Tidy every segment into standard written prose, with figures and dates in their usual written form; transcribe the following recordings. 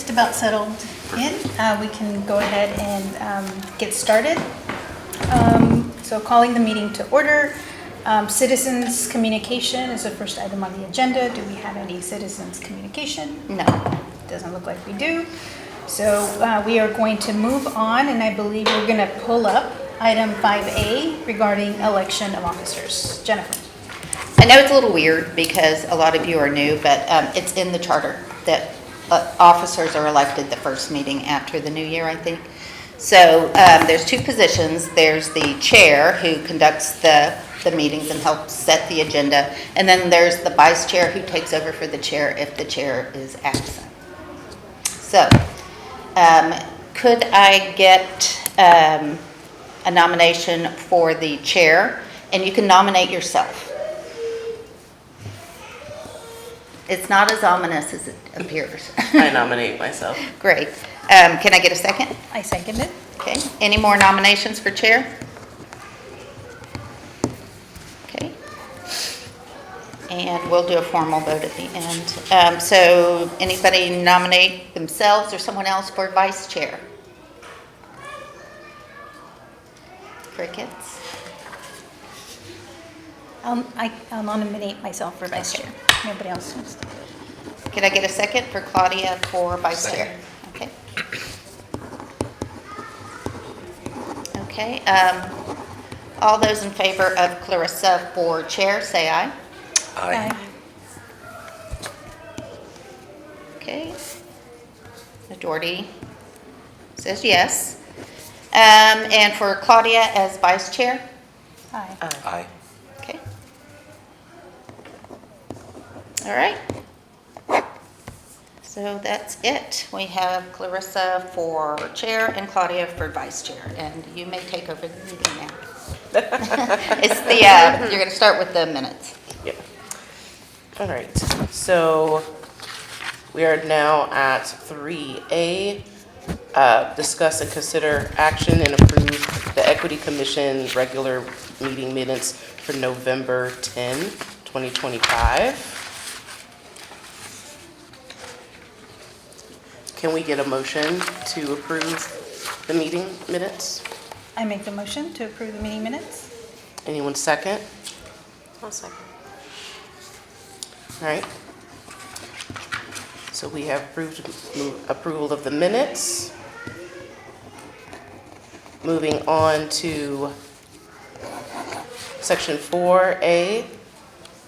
just about settled in, we can go ahead and get started. So calling the meeting to order. Citizens communication is the first item on the agenda. Do we have any citizens communication? No, doesn't look like we do. So we are going to move on, and I believe we're going to pull up item 5A regarding election of officers. Jennifer. I know it's a little weird because a lot of you are new, but it's in the charter that officers are elected the first meeting after the new year, I think. So there's two positions. There's the chair who conducts the meetings and helps set the agenda. And then there's the vice chair who takes over for the chair if the chair is absent. So could I get a nomination for the chair? And you can nominate yourself. It's not as ominous as it appears. I nominate myself. Great. Can I get a second? I second it. Okay. Any more nominations for chair? Okay. And we'll do a formal vote at the end. So anybody nominate themselves or someone else for vice chair? Crickets. I'll nominate myself for vice chair. Nobody else wants to. Can I get a second for Claudia for vice chair? Okay. Okay. All those in favor of Clarissa for chair, say aye. Aye. Okay. Majority says yes. And for Claudia as vice chair? Aye. Aye. Okay. All right. So that's it. We have Clarissa for chair and Claudia for vice chair, and you may take over the meeting now. It's the, you're going to start with the minutes. Yep. All right. So we are now at 3A. Discuss and consider action and approve the Equity Commission regular meeting minutes for November 10, 2025. Can we get a motion to approve the meeting minutes? I make the motion to approve the meeting minutes. Anyone second? I'll second. All right. So we have approval of the minutes. Moving on to section 4A,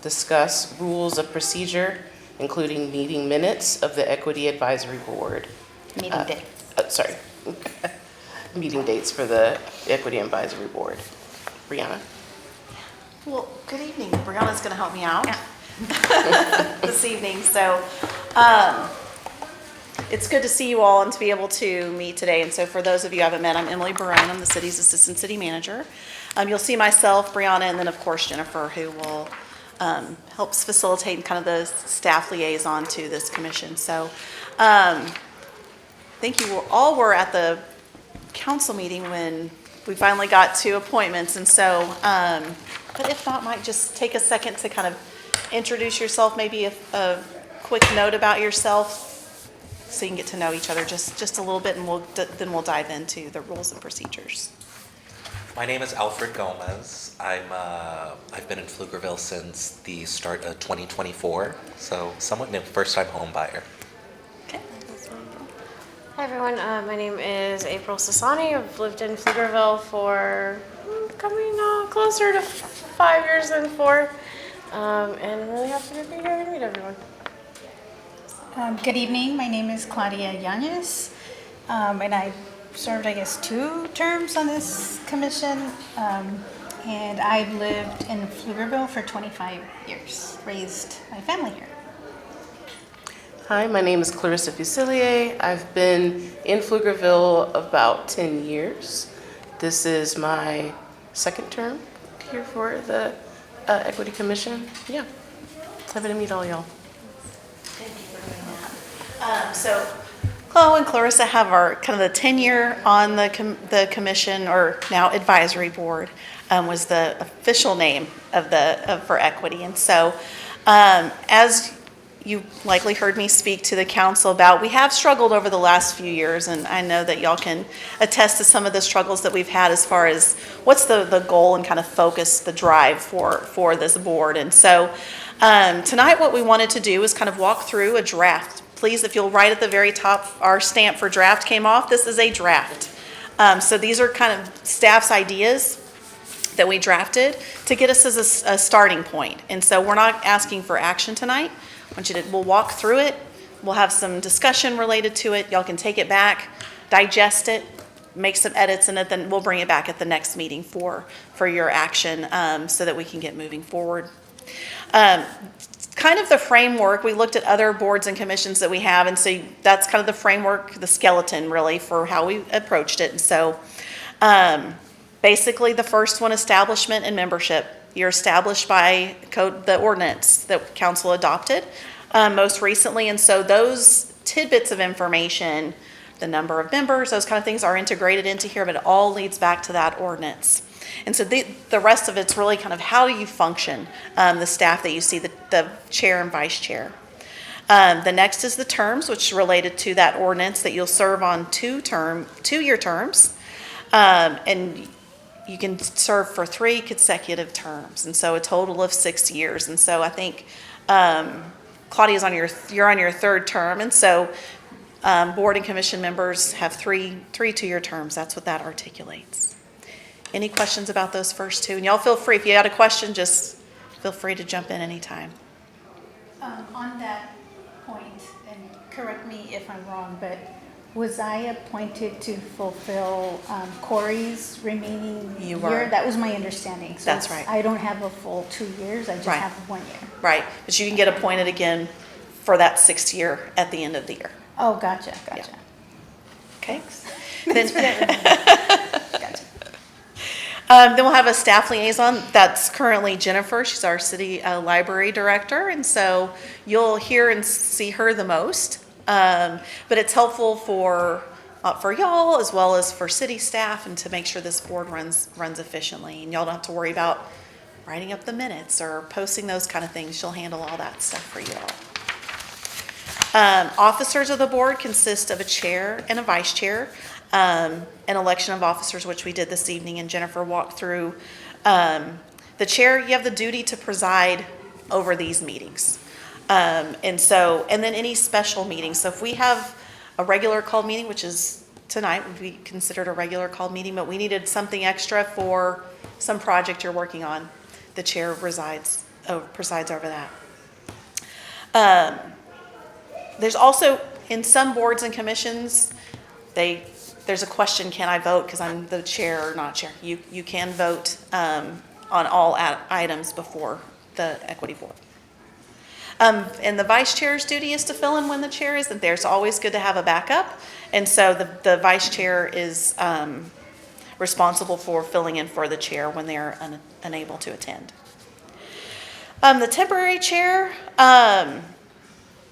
discuss rules of procedure, including meeting minutes of the Equity Advisory Board. Meeting date. Sorry. Meeting dates for the Equity Advisory Board. Brianna? Well, good evening. Brianna's going to help me out this evening. So it's good to see you all and to be able to meet today. And so for those of you who haven't met, I'm Emily Barone. I'm the city's assistant city manager. You'll see myself, Brianna, and then of course Jennifer, who will helps facilitate kind of the staff liaison to this commission. So I think you all were at the council meeting when we finally got to appointments. And so, but if not, might just take a second to kind of introduce yourself, maybe a quick note about yourself so you can get to know each other just a little bit, and then we'll dive into the rules and procedures. My name is Alfred Gomez. I've been in Pflugerville since the start of 2024, so somewhat new, first-time home buyer. Okay. Hi everyone, my name is April Sassani. I've lived in Pflugerville for coming closer to 5 years than 4, and I'm really happy to be here and meet everyone. Good evening. My name is Claudia Yanez, and I served, I guess, 2 terms on this commission, and I've lived in Pflugerville for 25 years, raised my family here. Hi, my name is Clarissa Fusilier. I've been in Pflugerville about 10 years. This is my second term here for the Equity Commission. Yeah, it's happy to meet all y'all. Thank you for doing that. So Chloe and Clarissa have our kind of the tenure on the commission, or now advisory board, was the official name of for Equity. And so as you likely heard me speak to the council about, we have struggled over the last few years, and I know that y'all can attest to some of the struggles that we've had as far as what's the goal and kind of focus, the drive for this board. And so tonight what we wanted to do is kind of walk through a draft. Please, if you'll write at the very top, our stamp for draft came off. This is a draft. So these are kind of staff's ideas that we drafted to get us as a starting point. And so we're not asking for action tonight. We'll walk through it. We'll have some discussion related to it. Y'all can take it back, digest it, make some edits in it, then we'll bring it back at the next meeting for your action so that we can get moving forward. Kind of the framework, we looked at other boards and commissions that we have, and so that's kind of the framework, the skeleton really for how we approached it. And so basically the first one, establishment and membership. You're established by code, the ordinance that council adopted most recently. And so those tidbits of information, the number of members, those kind of things are integrated into here, but it all leads back to that ordinance. And so the rest of it's really kind of how do you function, the staff that you see, the chair and vice chair. The next is the terms, which is related to that ordinance that you'll serve on 2-year terms. And you can serve for 3 consecutive terms, and so a total of 6 years. And so I think Claudia's you're on your 3rd term, and so board and commission members have 3 2-year terms. That's what that articulates. Any questions about those first 2? And y'all feel free, if you had a question, just feel free to jump in anytime. On that point, and correct me if I'm wrong, but was I appointed to fulfill Corey's remaining You year? were. That was my understanding. So That's right. I don't have a full 2 years, I just Right. have 1 year. Right, but you can get appointed again for that 6th year at the end of the year. Oh, gotcha. Okay? Thanks for Then, that. Gotcha. then we'll have a staff liaison. That's currently Jennifer. She's our city library director, and so you'll hear and see her the most. But it's helpful for y'all as well as for city staff, and to make sure this board runs efficiently. And y'all don't have to worry about writing up the minutes or posting those kind of things. She'll handle all that stuff for you all. Officers of the board consist of a chair and a vice chair. An election of officers, which we did this evening, and Jennifer walked through. The chair, you have the duty to preside over these meetings. And then any special meetings. So if we have a regular called meeting, which is tonight, would be considered a regular called meeting, but we needed something extra for some project you're working on, the chair presides over that. There's also, in some boards and commissions, there's a question, can I vote because I'm the chair or not chair? You can vote on all items before the equity board. And the vice chair's duty is to fill in when the chair isn't there. It's always good to have a backup. And so the vice chair is responsible for filling in for the chair when they're unable to attend. The temporary chair,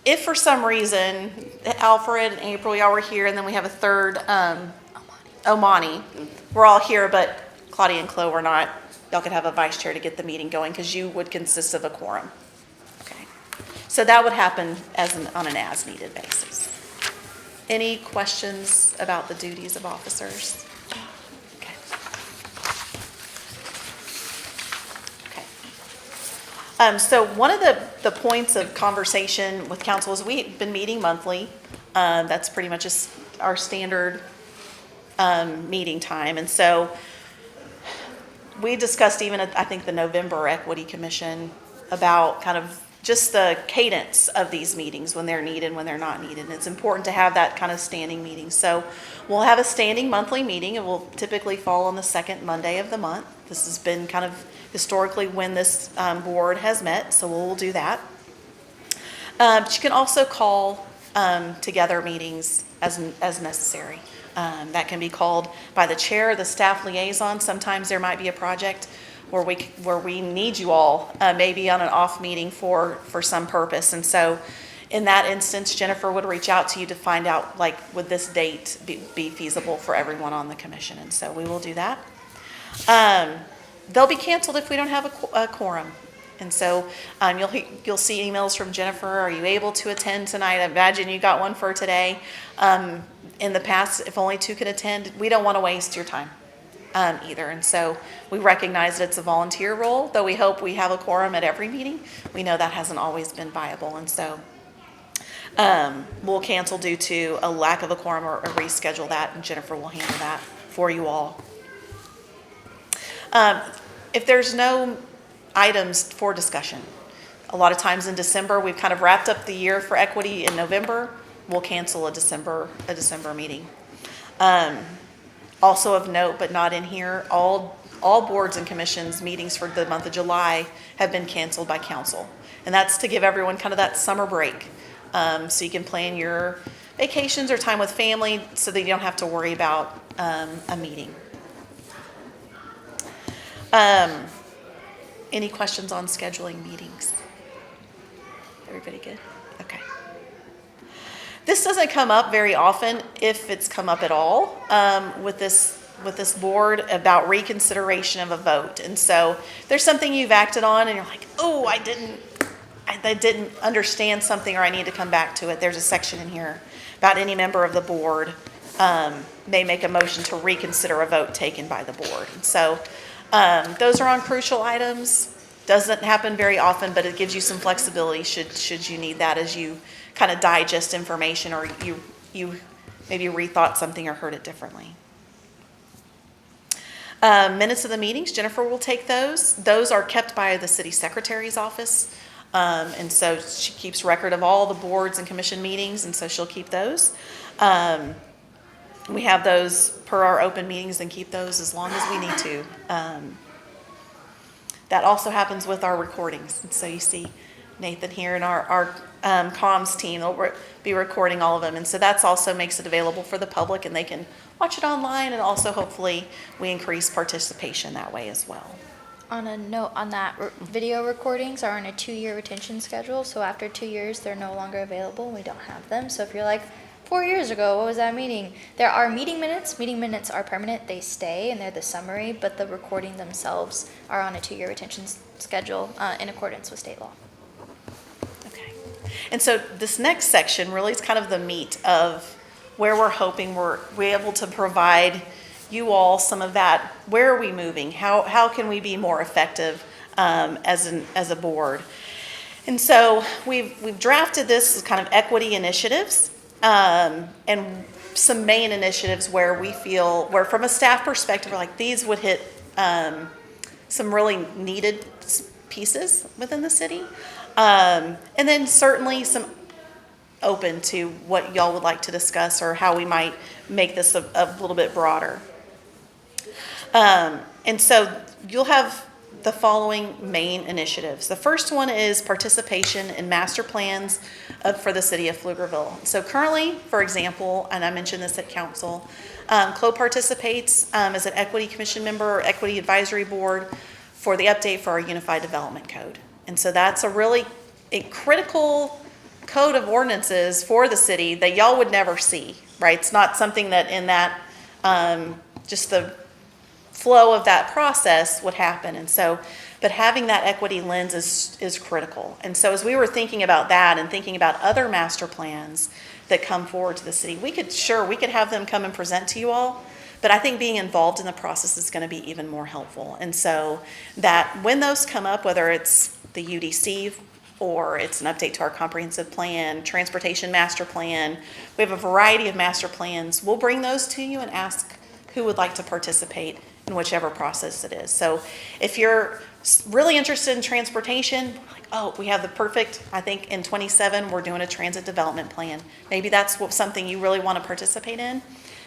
if for some reason, Alfred and April, y'all were here, and then we have a third, Omani. We're all here, but Claudia and Chloe were not. Y'all could have a vice chair to get the meeting going because you would consist of a quorum. Okay. So that would happen on an as-needed basis. Any questions about the duties of officers? Okay. So one of the points of conversation with council is we've been meeting monthly. That's pretty much just our standard meeting time. And so we discussed even at, I think, the November Equity Commission about kind of just the cadence of these meetings, when they're needed, when they're not needed. And it's important to have that kind of standing meeting. So we'll have a standing monthly meeting. It will typically fall on the second Monday of the month. This has been kind of historically when this board has met, so we'll do that. But you can also call together meetings as necessary. That can be called by the chair, the staff liaison. Sometimes there might be a project where we need you all, maybe on an off meeting for some purpose. And so in that instance, Jennifer would reach out to you to find out, like, would this date be feasible for everyone on the commission? And so we will do that. They'll be canceled if we don't have a quorum. And so you'll see emails from Jennifer, are you able to attend tonight? I imagine you got one for today. In the past, if only 2 could attend, we don't want to waste your time either. And so we recognize that it's a volunteer role, though we hope we have a quorum at every meeting. We know that hasn't always been viable. And so we'll cancel due to a lack of a quorum or reschedule that, and Jennifer will handle that for you all. If there's no items for discussion, a lot of times in December, we've kind of wrapped up the year for equity in November. We'll cancel a December meeting. Also of note, but not in here, all boards and commissions meetings for the month of July have been canceled by council. And that's to give everyone kind of that summer break. So you can plan your vacations or time with family so that you don't have to worry about a meeting. Any questions on scheduling meetings? Everybody good? Okay. This doesn't come up very often, if it's come up at all, with this board about reconsideration of a vote. And so there's something you've acted on and you're like, oh, I didn't understand something, or I need to come back to it. There's a section in here about any member of the board may make a motion to reconsider a vote taken by the board. And so those are on crucial items. Doesn't happen very often, but it gives you some flexibility should you need that as you kind of digest information, or you maybe rethought something or heard it differently. Minutes of the meetings, Jennifer will take those. Those are kept by the city secretary's office. And so she keeps record of all the boards and commission meetings, and so she'll keep those. We have those per our open meetings and keep those as long as we need to. That also happens with our recordings. And so you see Nathan here and our comms team, they'll be recording all of them. And so that's also makes it available for the public, and they can watch it online, and also hopefully we increase participation that way as well. On a note on that, video recordings are on a 2-year retention schedule. So after 2 years, they're no longer available. We don't have them. So if you're like, 4 years ago, what was that meeting? There are meeting minutes. Meeting minutes are permanent. They stay, and they're the summary, but the recording themselves are on a 2-year retention schedule in accordance with state law. Okay. And so this next section really is kind of the meat of where we're hoping we're able to provide you all some of that. Where are we moving? How can we be more effective as a board? And so we've drafted this as kind of equity initiatives. And some main initiatives where we feel, where from a staff perspective, we're like, these would hit some really needed pieces within the city. And then certainly some open to what y'all would like to discuss, or how we might make this a little bit broader. And so you'll have the following main initiatives. The first one is participation in master plans for the city of Pflugerville. So currently, for example, and I mentioned this at council, Chloe participates as an equity commission member or equity advisory board for the update for our unified development code. And so that's a critical code of ordinances for the city that y'all would never see, right? It's not something that in that, just the flow of that process would happen. And so, but having that equity lens is critical. And so as we were thinking about that and thinking about other master plans that come forward to the city, we could have them come and present to you all, but I think being involved in the process is going to be even more helpful. And so that when those come up, whether it's the UDC or it's an update to our comprehensive plan, transportation master plan, we have a variety of master plans. We'll bring those to you and ask who would like to participate in whichever process it is. So if you're really interested in transportation, like, oh, we have the perfect, I think in 27, we're doing a transit development plan. Maybe that's something you really want to participate in.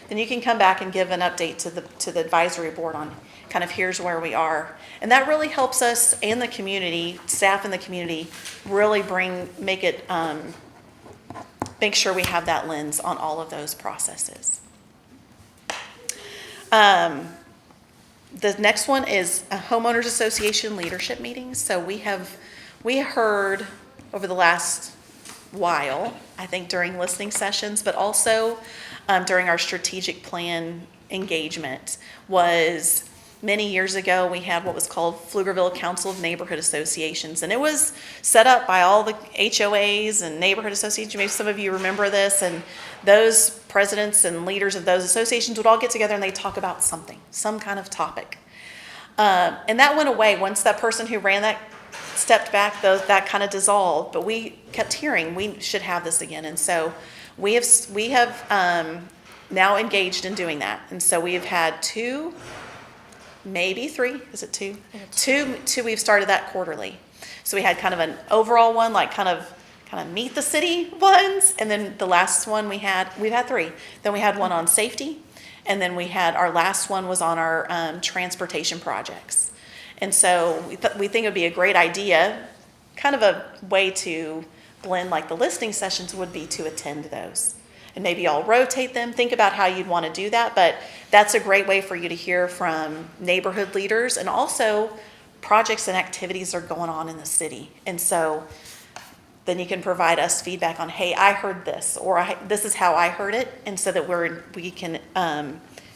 Then you can come back and give an update to the advisory board on kind of here's where we are. And that really helps us and the community, staff in the community, really make sure we have that lens on all of those processes. The next one is a homeowners association leadership meetings. So we heard over the last while, I think during listening sessions, but also during our strategic plan engagement, was many years ago, we had what was called Pflugerville Council of Neighborhood Associations. And it was set up by all the HOAs and neighborhood associations. Maybe some of you remember this. And those presidents and leaders of those associations would all get together and they'd talk about something, some kind of topic. And that went away once that person who ran that stepped back, that kind of dissolved. But we kept hearing we should have this again. And so we have now engaged in doing that. And so we have had 2, maybe 3, is it 2? Two, we've started that quarterly. So we had kind of an overall one, like kind of meet the city ones. And then the last one we've had 3. Then we had one on safety. And then we had, our last one was on our transportation projects. And so we think it would be a great idea, kind of a way to blend like the listening sessions would be to attend those. And maybe I'll rotate them, think about how you'd want to do that, but that's a great way for you to hear from neighborhood leaders and also projects and activities are going on in the city. And so then you can provide us feedback on, hey, I heard this, or this is how I heard it, and so that we can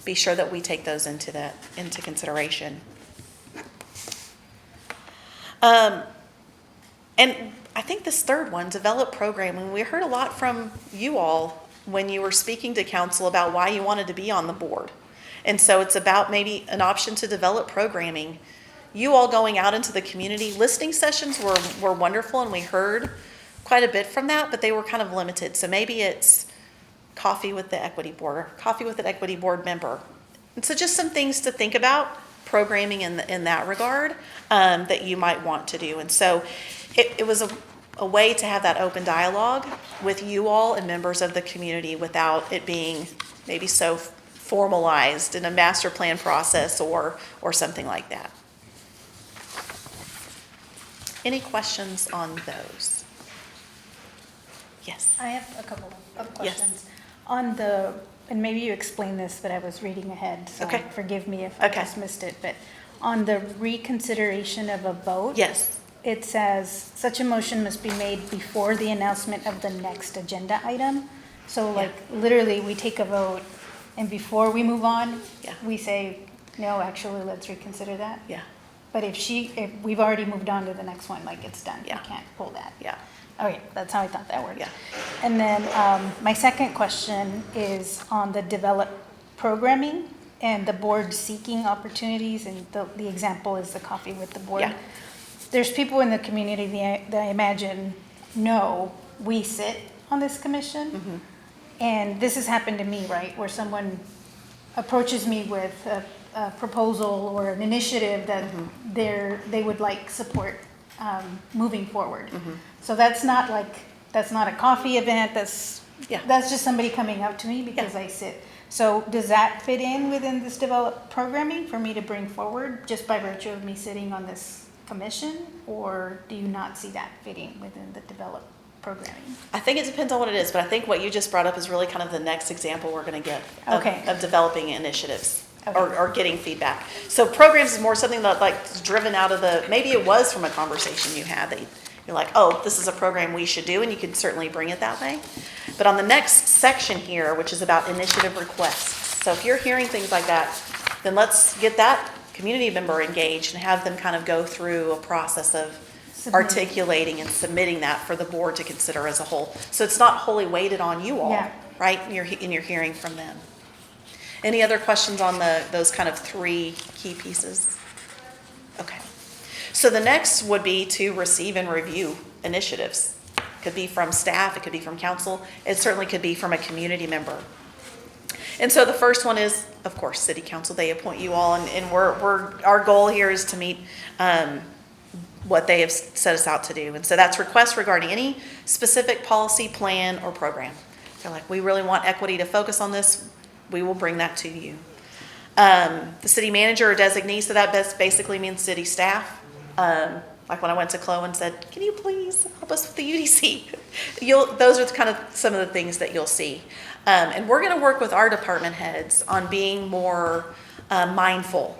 be sure that we take those into consideration. And I think this third one, develop programming, we heard a lot from you all when you were speaking to council about why you wanted to be on the board. And so it's about maybe an option to develop programming. You all going out into the community, listening sessions were wonderful and we heard quite a bit from that, but they were kind of limited. So maybe it's coffee with the equity board, or coffee with an equity board member. And so just some things to think about, programming in that regard, that you might want to do. And so it was a way to have that open dialogue with you all and members of the community without it being maybe so formalized in a master plan process or something like that. Any questions on those? Yes. I have a couple of Yes. questions. And maybe you explained this, but I was reading ahead, so Okay. forgive me if I Okay. just missed it. But on the reconsideration of a vote. Yes. It says, such a motion must be made before the announcement of the next agenda item. So like, literally, we take a vote, and before we move on, Yeah. we say, no, actually, let's reconsider that. Yeah. But if we've already moved on to the next one, like, it's done. Yeah. We can't pull that. Yeah. Okay, that's how I thought that worked. Yeah. And then my second question is on the develop programming and the board seeking opportunities, and the example is the coffee with the board. Yeah. There's people in the community that I imagine know we sit on this commission. Mm-hmm. And this has happened to me, right, where someone approaches me with a proposal or an initiative that Mm-hmm. they would like support moving forward. Mm-hmm. So that's not a coffee event, Yeah. that's just somebody coming up to me because Yeah. I sit. So does that fit in within this developed programming for me to bring forward just by virtue of me sitting on this commission? Or do you not see that fitting within the developed programming? I think it depends on what it is, but I think what you just brought up is really kind of the next example we're going to get Okay. of developing initiatives Okay. or getting feedback. So programs is more something that like is driven out of maybe it was from a conversation you had that you're like, oh, this is a program we should do, and you can certainly bring it that way. But on the next section here, which is about initiative requests, so if you're hearing things like that, then let's get that community member engaged and have them kind of go through a process of Submitting. articulating and submitting that for the board to consider as a whole. So it's not wholly weighted on you all, Yeah. right? And you're hearing from them. Any other questions on those kind of 3 key pieces? Okay. So the next would be to receive and review initiatives. Could be from staff, it could be from council, it certainly could be from a community member. And so the first one is, of course, city council. They appoint you all, and our goal here is to meet what they have set us out to do. And so that's requests regarding any specific policy, plan, or program. They're like, we really want equity to focus on this, we will bring that to you. The city manager or designee, so that basically means city staff. Like when I went to Chloe and said, can you please help us with the UDC? Those are kind of some of the things that you'll see. And we're gonna work with our department heads on being more mindful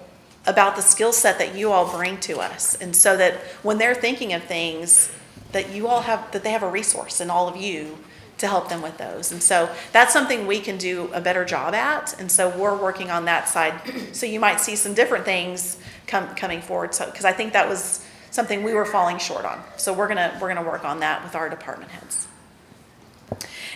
about the skill set that you all bring to us. And so that when they're thinking of things, that you all have, that they have a resource in all of you to help them with those. And so that's something we can do a better job at. And so we're working on that side. So you might see some different things coming forward. So, because I think that was something we were falling short on. So we're gonna work on that with our department heads.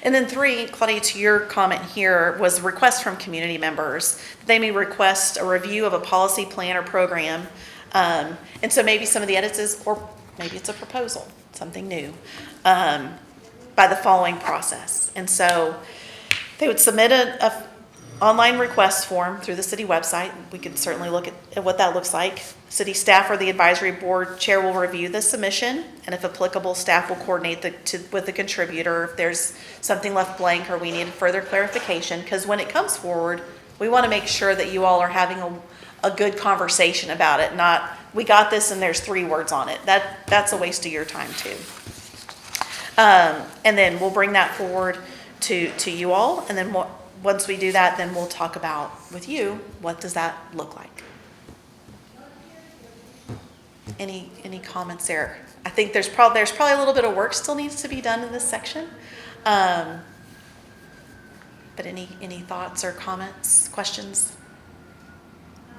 And then 3, Claudia, to your comment here, was request from community members. They may request a review of a policy, plan, or program. And so maybe some of the edits is, or maybe it's a proposal, something new, by the following process. And so they would submit a online request form through the city website. We could certainly look at what that looks like. City staff or the advisory board chair will review the submission, and if applicable, staff will coordinate with the contributor if there's something left blank or we need further clarification. Because when it comes forward, we want to make sure that you all are having a good conversation about it, not we got this and there's 3 words on it. That's a waste of your time too. And then we'll bring that forward to you all, and then once we do that, then we'll talk about with you, what does that look like? Any comments there? I think there's probably a little bit of work still needs to be done in this section. But any thoughts or comments, questions?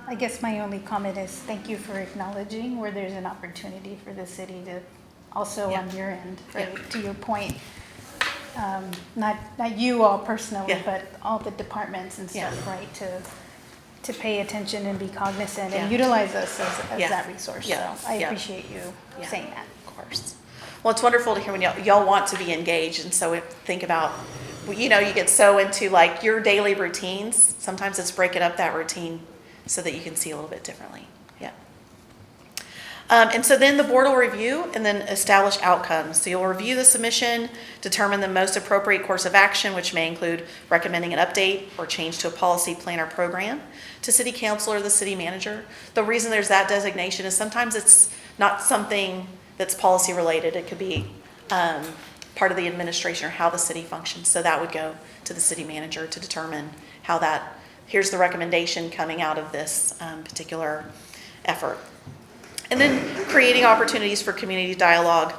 I guess my only comment is thank you for acknowledging where there's an opportunity for the city to also Yeah. on your end, right? Yeah. To your point, not you all personally, Yeah. but all the departments and stuff, Yeah. right? To pay attention and be cognizant and Yeah. utilize us as Yeah. that resource. Yeah. So I Yeah. appreciate you Yeah. saying that. Of course. Well, it's wonderful to hear when y'all want to be engaged, and so think about, you get so into like your daily routines. Sometimes it's breaking up that routine so that you can see a little bit differently. Yeah. And so then the board will review and then establish outcomes. So you'll review the submission, determine the most appropriate course of action, which may include recommending an update or change to a policy, plan, or program to city council or the city manager. The reason there's that designation is sometimes it's not something that's policy related. It could be part of the administration or how the city functions. So that would go to the city manager to determine how here's the recommendation coming out of this particular effort. And then creating opportunities for community dialogue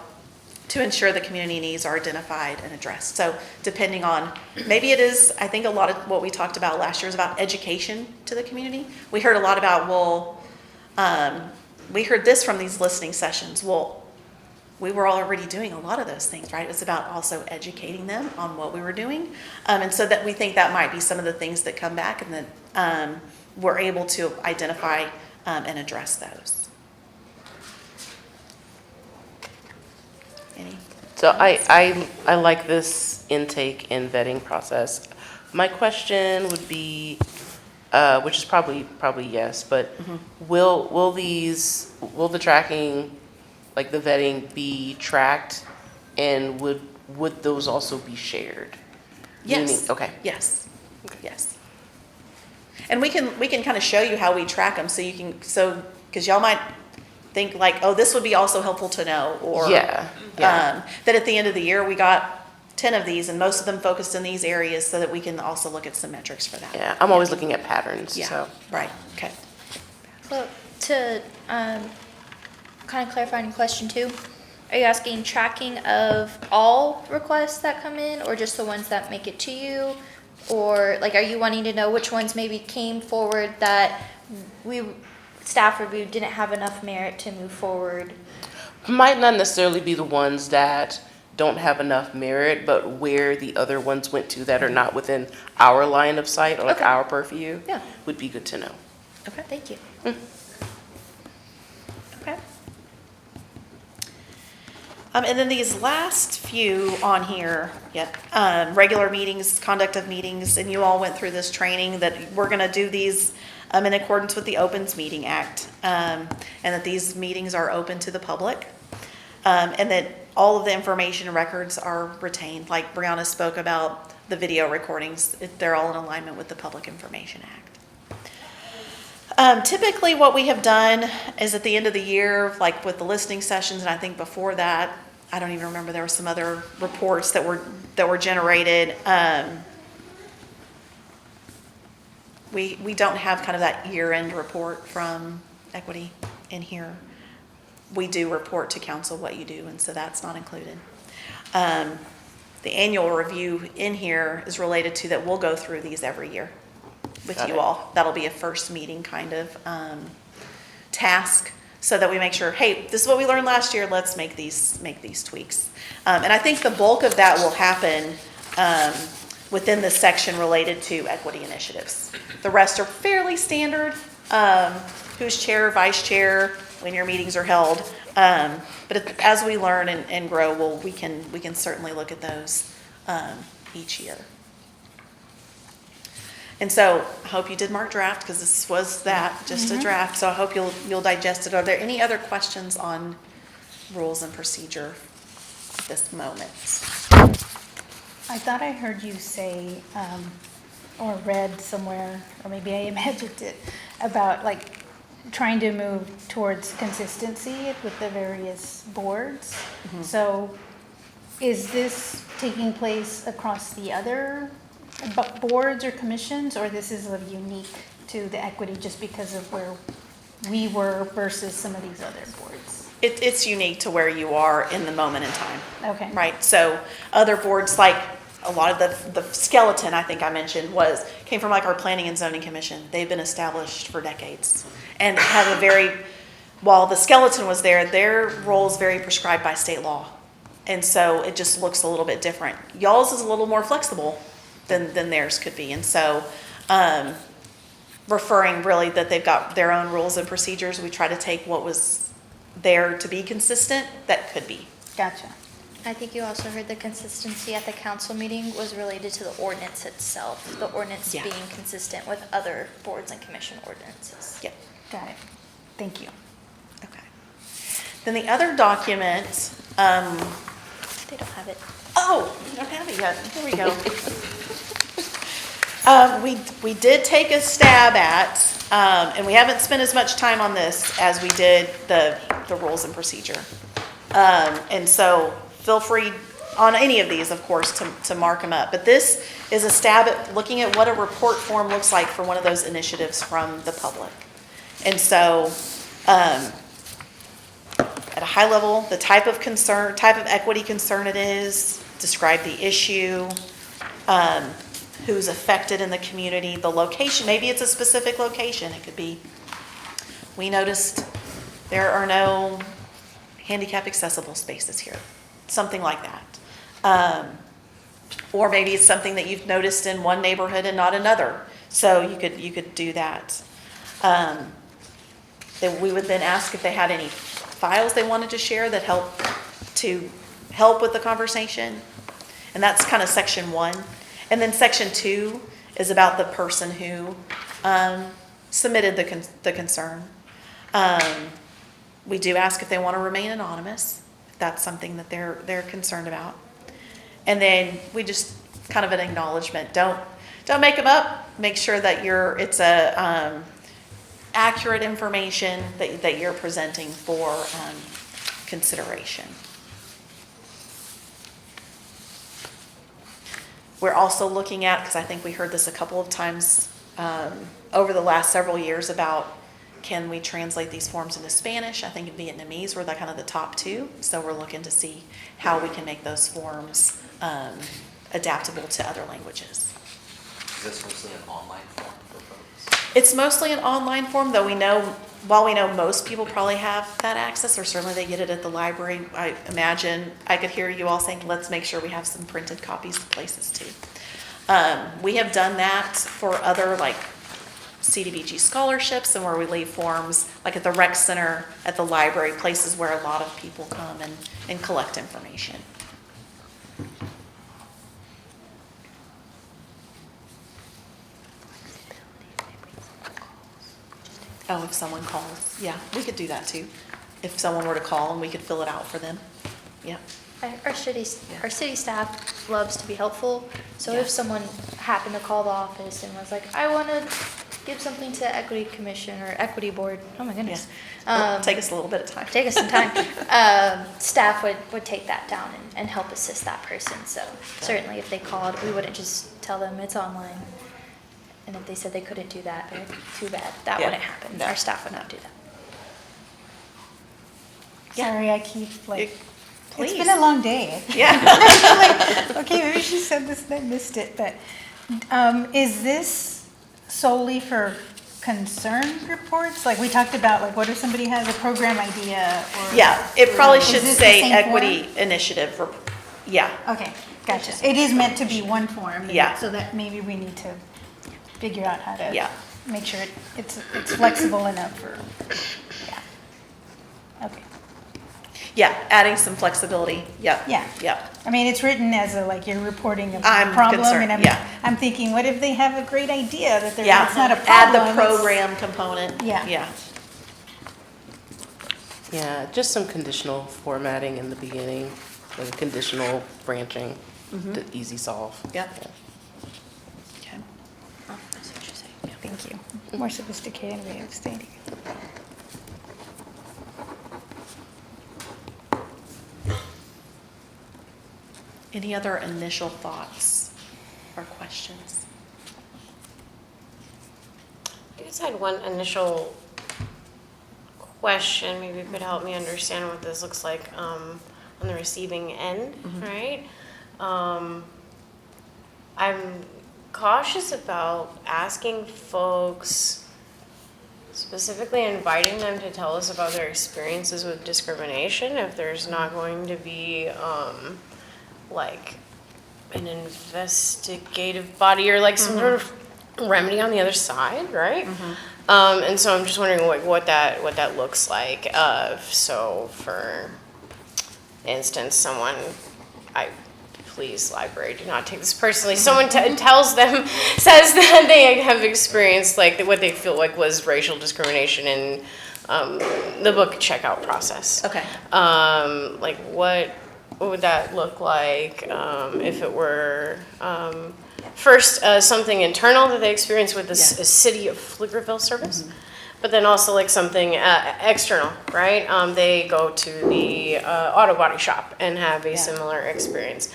to ensure the community needs are identified and addressed. So depending on, maybe it is, I think a lot of what we talked about last year is about education to the community. We heard a lot about, we heard this from these listening sessions. Well, we were already doing a lot of those things, right? It was about also educating them on what we were doing. And so that we think that might be some of the things that come back and that we're able to identify and address those. So I like this intake and vetting process. My question would be, which is probably yes, but will the tracking, like the vetting, be tracked, and would those also be shared? Yes. Meaning- okay. Yes. Yes. And we can kind of show you how we track them, because y'all might think like, oh, this would be also helpful to know, or Yeah. that at the end of the year we got 10 of these and most of them focused in these areas, so that we can also look at some metrics for that. Yeah, I'm always looking at patterns. Yeah. So Right. Okay. So to kind of clarifying question 2, are you asking tracking of all requests that come in, or just the ones that make it to you? Or like, are you wanting to know which ones maybe came forward that staff review didn't have enough merit to move forward? might not necessarily be the ones that don't have enough merit, but where the other ones went to that are not within our line of sight or like Okay. our purview. Yeah. Would be good to know. Okay. Thank you. Okay. And then these last few on here, regular meetings, conduct of meetings, and you all went through this training that we're going to do these in accordance with the Opens Meeting Act, and that these meetings are open to the public, and that all of the information and records are retained. Like Brianna spoke about the video recordings, they're all in alignment with the Public Information Act. Typically what we have done is at the end of the year, like with the listening sessions, and I think before that, I don't even remember, there were some other reports that were generated. We don't have kind of that year-end report from Equity in here. We do report to council what you do, and so that's not included. the annual review in here is related to that we'll go through these every year with Got you it. all. That'll be a first meeting kind of task, so that we make sure, hey, this is what we learned last year, let's make these tweaks. And I think the bulk of that will happen within the section related to equity initiatives. The rest are fairly standard, who's chair, vice chair, when your meetings are held. But as we learn and grow, we can certainly look at those each year. And so I hope you did mark draft, because this was that, just a draft. So I hope you'll digest it. Are there any other questions on rules and procedure at this moment? I thought I heard you say, or read somewhere, or maybe I imagined it, about like trying to move towards consistency with the various boards. So is this taking place across the other boards or commissions, or this is unique to the equity just because of where we were versus some of these other boards? It's unique to where you are in the moment in time. Okay. Right, so other boards, like a lot of the skeleton I think I mentioned came from like our planning and zoning commission. They've been established for decades and have while the skeleton was there, their role is very prescribed by state law. And so it just looks a little bit different. Y'all's is a little more flexible than theirs could be. And so referring really that they've got their own rules and procedures, we try to take what was there to be consistent that could be. Gotcha. I think you also heard the consistency at the council meeting was related to the ordinance itself, the ordinance Yeah. being consistent with other boards and commission ordinances. Yep. Got it. Thank you. Okay. Then the other document, They don't have it. oh, you don't have it yet. Here we go. We did take a stab at, and we haven't spent as much time on this as we did the rules and procedure. And so feel free on any of these, of course, to mark them up. But this is a stab at looking at what a report form looks like for one of those initiatives from the public. And so, at a high level, the type of equity concern it is, describe the issue, who's affected in the community, the location, maybe it's a specific location. It could be, we noticed there are no handicap accessible spaces here, something like that. Or maybe it's something that you've noticed in one neighborhood and not another. So you could do that. We would then ask if they had any files they wanted to share that help with the conversation. And that's kind of section 1. And then section 2 is about the person who submitted the concern. We do ask if they want to remain anonymous, if that's something that they're concerned about. And then we just kind of an acknowledgement. Don't make them up. Make sure that it's a accurate information that you're presenting for consideration. We're also looking at, because I think we heard this a couple of times over the last several years about, can we translate these forms into Spanish? I think in Vietnamese were kind of the top 2. So we're looking to see how we can make those forms adaptable to other languages. Is this mostly an online form for folks? It's mostly an online form, though while we know most people probably have that access, or certainly they get it at the library. I imagine I could hear you all saying, let's make sure we have some printed copies of places too. We have done that for other like CDBG scholarships, and where we leave forms like at the rec center, at the library, places where a lot of people come and collect information. Oh, if someone calls, yeah, we could do that too. If someone were to call and we could fill it out for them, yeah. Our city staff loves to be helpful, so Yeah. if someone happened to call the office and was like, I want to give something to Equity Commission or Equity Board, oh my goodness. It'll take us a little bit of time. Take us some time. Staff would take that down and help assist that person, so certainly if they called, we wouldn't just tell them it's online. And if they said they couldn't do that, they're too bad. That Yeah. wouldn't happen. No. Our staff would not do that. Yeah. Sorry, I keep like Please. It's been a long day. Yeah. Like, okay, maybe she said this and I missed it, but is this solely for concern reports? Like we talked about, like what if somebody has a program idea or? Yeah, it probably Is should this the say same equity initiative. Yeah, Okay, gotcha. It is meant to be one form. Yeah. So that maybe we need to figure out how to. Yeah. Make sure it's flexible enough for, yeah. Okay, yeah, adding some flexibility. Yep. yeah. Yep. I mean, it's written as a, like, you're reporting a I'm problem. concerned, And yeah. I'm thinking, what if they have a great idea that they're, Yeah. it's not a Add problem? the it's- program component. Yeah. Yeah. Yeah, just some conditional formatting in the beginning, like conditional branching, the easy solve. Yep. Okay. Oh, I see what you're saying. Yeah. Thank you. More sophisticated way of stating it. Any other initial thoughts or questions? I guess I had one initial question, maybe you could help me understand what this looks like on the receiving end, right? I'm cautious about asking folks, specifically inviting them to tell us about their experiences with discrimination, if there's not going to be like an investigative body or like some sort of remedy on the other side, right? And so I'm just wondering what that looks like. So for instance, someone, please library, do not take this personally. Someone tells them, says that they have experienced like what they feel like was racial discrimination in the book checkout process. Okay. Like what would that look like if it were first something internal that they experienced with the city of Pflugerville service, but then also like something external, right? They go to the auto body shop and have a similar experience.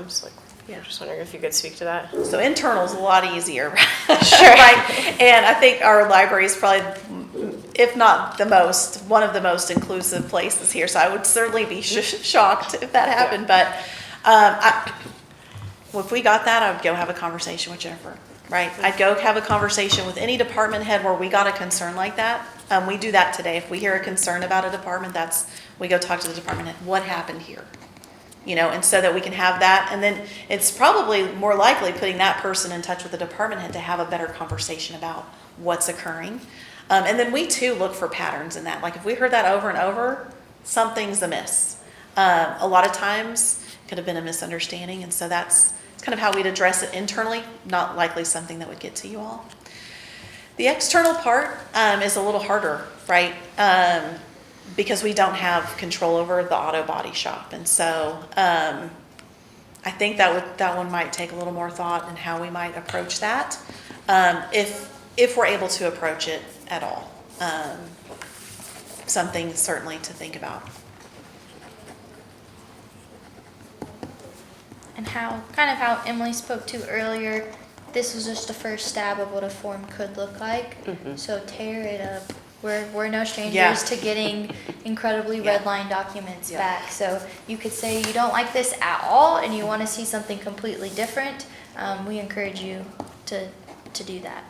So like, I'm just wondering if you could speak to that. So internal is a lot easier. Sure. Right? And I think our library is probably, if not the most, one of the most inclusive places here. So I would certainly be shocked if that happened. But if we got that, I would go have a conversation with Jennifer, right? I'd go have a conversation with any department head where we got a concern like that. We do that today. If we hear a concern about a department, we go talk to the department head. What happened here? You know, and so that we can have that. And then it's probably more likely putting that person in touch with the department head to have a better conversation about what's occurring. And then we too look for patterns in that. Like if we heard that over and over, something's amiss. A lot of times it could have been a misunderstanding. And so it's kind of how we'd address it internally, not likely something that would get to you all. The external part is a little harder, right? Because we don't have control over the auto body shop. And so I think that one might take a little more thought in how we might approach that, if we're able to approach it at all. Something certainly to think about. And how Emily spoke to earlier, this was just the first stab of what a form could look like. So tear it up. We're no strangers to getting incredibly redlined documents back. So you could say you don't like this at all and you want to see something completely different. We encourage you to do that.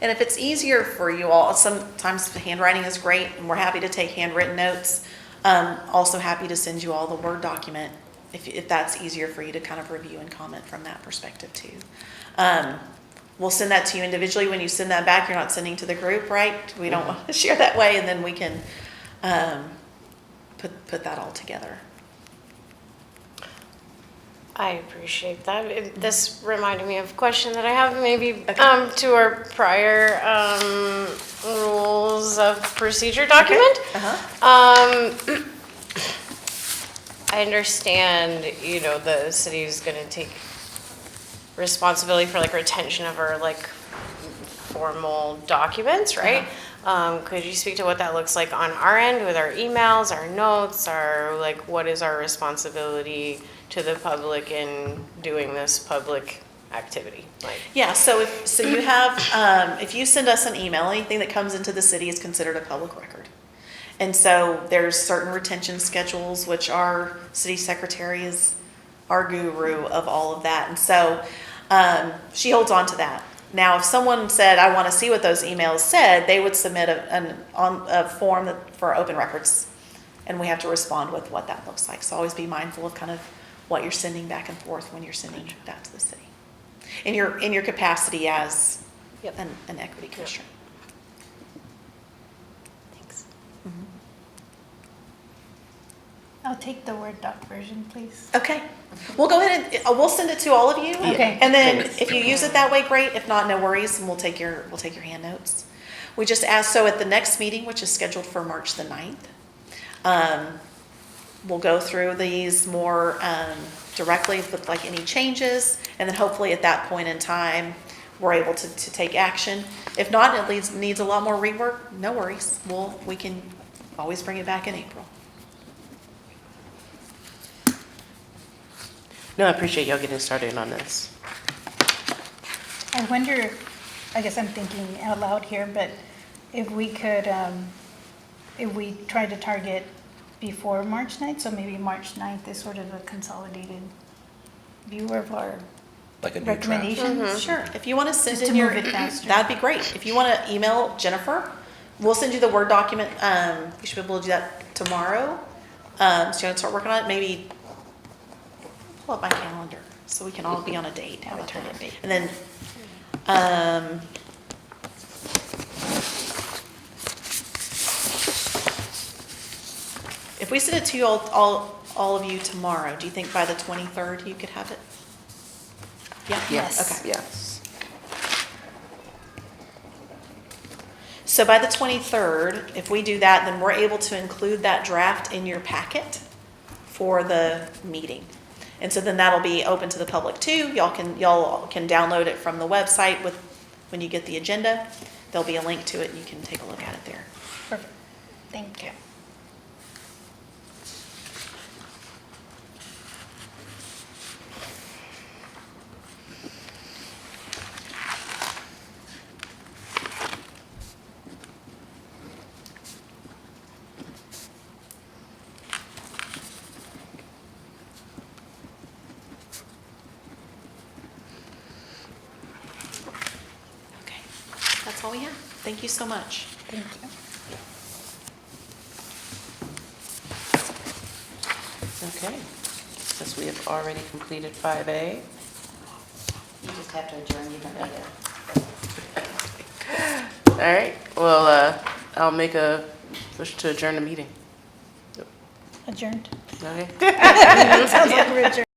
And if it's easier for you all, sometimes handwriting is great, and we're happy to take handwritten notes. Also happy to send you all the Word document if that's easier for you to kind of review and comment from that perspective too. We'll send that to you individually. When you send that back, you're not sending to the group, right? We don't want to share that way, and then we can put that all together. I appreciate that. This reminded me of a question that I have maybe to our prior rules of procedure document. Okay. I understand, the city is going to take responsibility for like retention of our like formal documents, right? Could you speak to what that looks like on our end with our emails, our notes, what is our responsibility to the public in doing this public activity? Yeah, so you have, if you send us an email, anything that comes into the city is considered a public record. And so there's certain retention schedules, which our city secretary is our guru of all of that. And so she holds on to that. Now, if someone said, I want to see what those emails said, they would submit a form for open records. And we have to respond with what that looks like. So always be mindful of kind of what you're sending back and forth when you're sending that to the city. In your capacity as an equity commissioner. Thanks. I'll take the Word doc version, please. Okay. We'll go ahead and we'll send it to all of you. Okay. And then if you use it that way, great. If not, no worries, and we'll take your hand notes. We just asked, so at the next meeting, which is scheduled for March the 9th, we'll go through these more directly with like any changes, and then hopefully at that point in time, we're able to take action. If not, it needs a lot more rework, no worries. We can always bring it back in April. No, I appreciate y'all getting started on this. I wonder, I guess I'm thinking out loud here, but if we could, if we try to target before March 9th, so maybe March 9th is sort of a consolidated view of our Like a new draft. recommendations. Sure. If you want to send Just in to your, move it faster. that'd be great. If you want to email Jennifer, we'll send you the Word document. You should be able to do that tomorrow. So you want to start working on it, maybe pull up my calendar so we can all be on a date. Have a turn date. And then, if we send it to you all of you tomorrow, do you think by the 23rd you could have it? Yeah? Yes. Okay. Yes. So by the 23rd, if we do that, then we're able to include that draft in your packet for the meeting. And so then that'll be open to the public too. Y'all can download it from the website when you get the agenda. There'll be a link to it and you can take a look at it there. Perfect. Thank you. Okay, that's all we have. Thank you so much. Thank you. Okay. Since we have already completed 5A. You just have to adjourn, you don't need to. All right. Well, I'll make a push to adjourn the meeting. Adjourned. Okay. Sounds like we're adjourned.